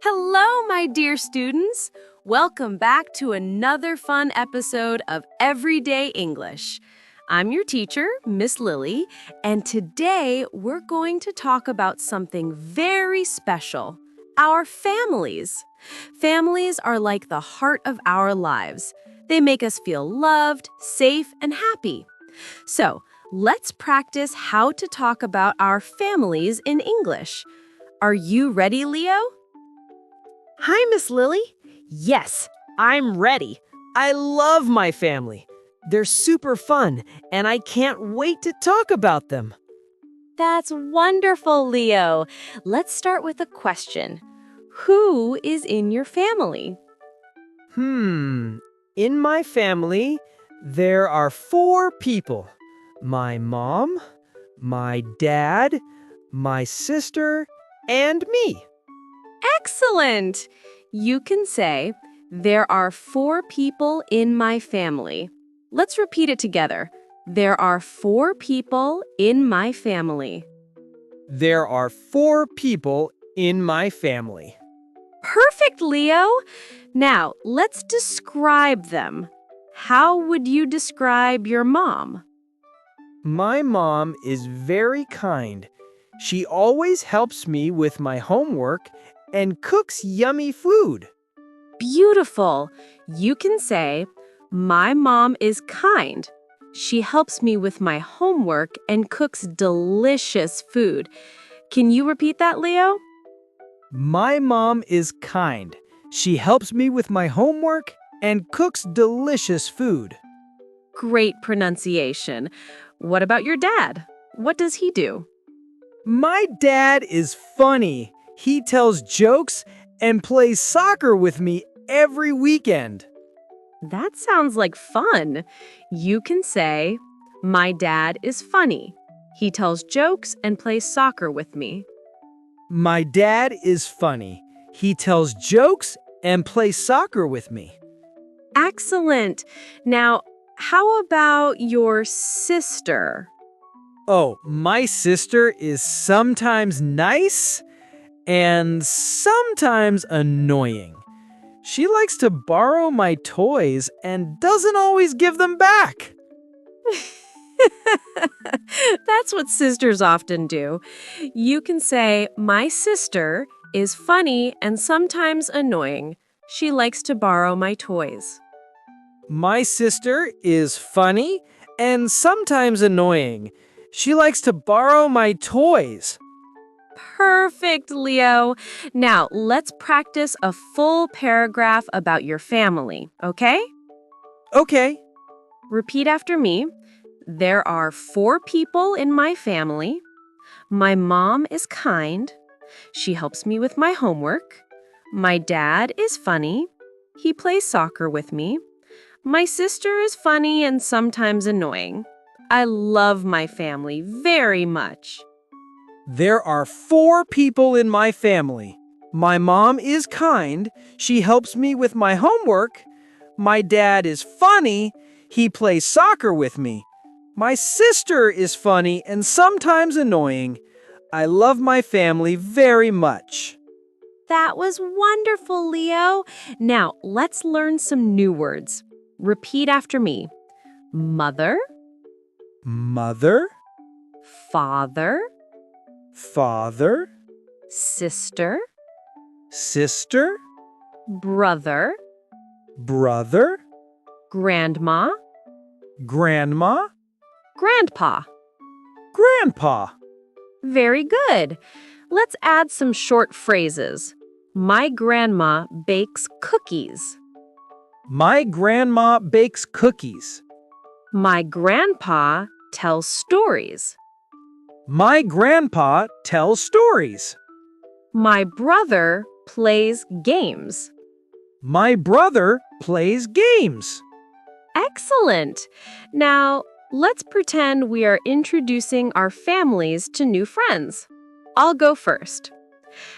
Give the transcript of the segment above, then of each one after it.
Hello, my dear students. Welcome back to another fun episode of Everyday English. I'm your teacher, Miss Lily, and today we're going to talk about something very special, our families. Families are like the heart of our lives. They make us feel loved, safe, and happy. So, let's practice how to talk about our families in English. Are you ready, Leo? Hi, Miss Lily. Yes, I'm ready. I love my family. They're super fun, and I can't wait to talk about them. That's wonderful, Leo. Let's start with a question. Who is in your family? In my family, there are 4 people. My mom, my dad, my sister, and me. Excellent! You can say, there are 4 people in my family. Let's repeat it together. There are 4 people in my family. There are 4 people in my family. Perfect, Leo! Now, let's describe them. How would you describe your mom? My mom is very kind. She always helps me with my homework and cooks yummy food. Beautiful! You can say, my mom is kind. She helps me with my homework and cooks delicious food. Can you repeat that, Leo? My mom is kind. She helps me with my homework and cooks delicious food. Great pronunciation. What about your dad? What does he do? My dad is funny. He tells jokes and plays soccer with me every weekend. That sounds like fun. You can say, my dad is funny. He tells jokes and plays soccer with me. My dad is funny. He tells jokes and plays soccer with me. Excellent. Now, how about your sister? Oh, my sister is sometimes nice and sometimes annoying. She likes to borrow my toys and doesn't always give them back. That's what sisters often do. You can say, my sister is funny and sometimes annoying. She likes to borrow my toys. My sister is funny and sometimes annoying. She likes to borrow my toys. Perfect, Leo. Now, let's practice a full paragraph about your family, okay? Okay. Repeat after me. There are 4 people in my family. My mom is kind. She helps me with my homework. My dad is funny. He plays soccer with me. My sister is funny and sometimes annoying. I love my family very much. There are 4 people in my family. My mom is kind. She helps me with my homework. My dad is funny. He plays soccer with me. My sister is funny and sometimes annoying. I love my family very much. That was wonderful, Leo. Now, let's learn some new words. Repeat after me. Mother, Mother, father, father, sister, sister, brother, brother, grandma, grandma, grandpa. grandpa. Very good. Let's add some short phrases. My grandma bakes cookies. My grandma bakes cookies. My grandpa tells stories. My grandpa tells stories. My brother plays games. My brother plays games. Excellent. Now, let's pretend we are introducing our families to new friends. I'll go first.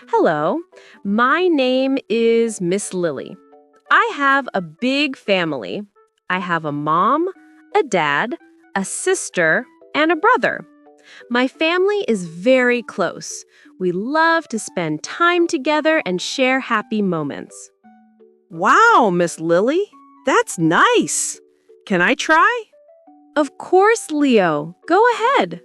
Hello, my name is Miss Lily. I have a big family. I have a mom, a dad, a sister, and a brother. My family is very close. We love to spend time together and share happy moments. Wow, Miss Lily, that's nice. Can I try? Of course, Leo. Go ahead.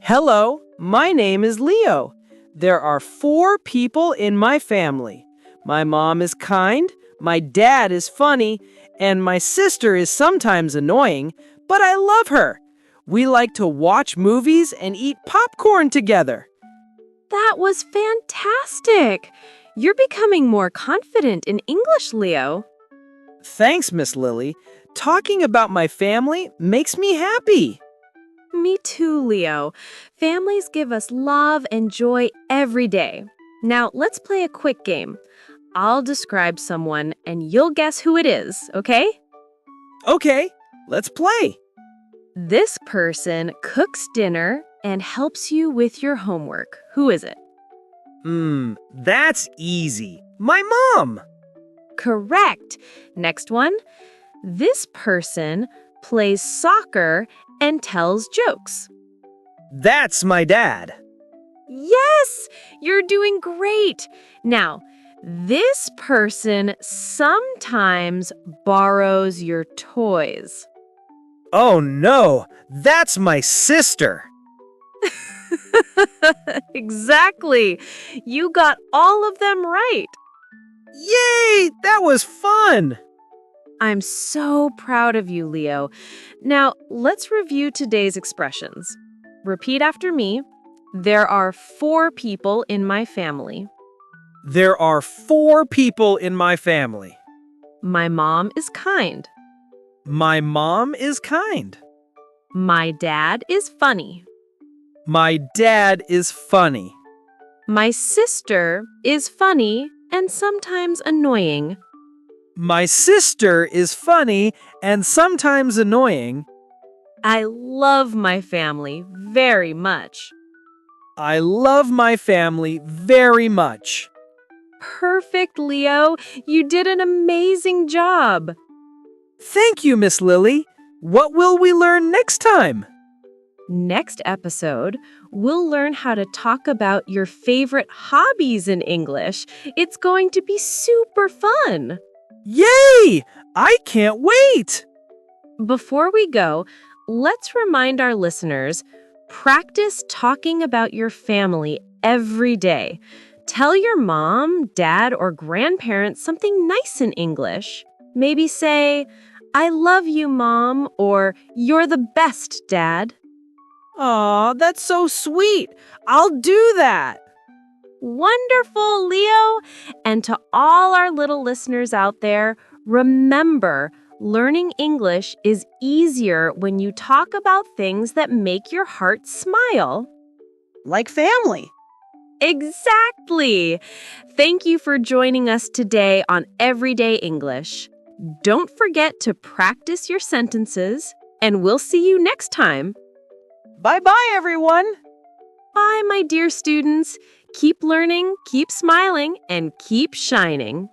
Hello, my name is Leo. There are 4 people in my family. My mom is kind, my dad is funny, and my sister is sometimes annoying, but I love her. We like to watch movies and eat popcorn together. That was fantastic. You're becoming more confident in English, Leo. Thanks, Miss Lily. Talking about my family makes me happy. Me too, Leo. Families give us love and joy every day. Now, let's play a quick game. I'll describe someone and you'll guess who it is, okay? Okay, let's play. This person cooks dinner and helps you with your homework. Who is it? That's easy. My mom. Correct. Next one. This person plays soccer and tells jokes. That's my dad. Yes, you're doing great. Now, this person sometimes borrows your toys. Oh no, that's my sister. Exactly. You got all of them right. Yay, that was fun. I'm so proud of you, Leo. Now, let's review today's expressions. Repeat after me. There are 4 people in my family. There are 4 people in my family. My mom is kind. My mom is kind. My dad is funny. My dad is funny. My sister is funny and sometimes annoying. My sister is funny and sometimes annoying. I love my family very much. I love my family very much. Perfect, Leo. You did an amazing job. Thank you, Miss Lily. What will we learn next time? Next episode, we'll learn how to talk about your favorite hobbies in English. It's going to be super fun. Yay! I can't wait! Before we go, let's remind our listeners, practice talking about your family every day. Tell your mom, dad, or grandparents something nice in English. Maybe say, "I love you, Mom," or "You're the best, Dad." Aw, that's so sweet. I'll do that. Wonderful, Leo! And to all our little listeners out there, remember, learning English is easier when you talk about things that make your heart smile. Like family. Exactly! Thank you for joining us today on Everyday English. Don't forget to practice your sentences, and we'll see you next time. Bye-bye, everyone. Bye, my dear students. Keep learning, keep smiling, and keep shining.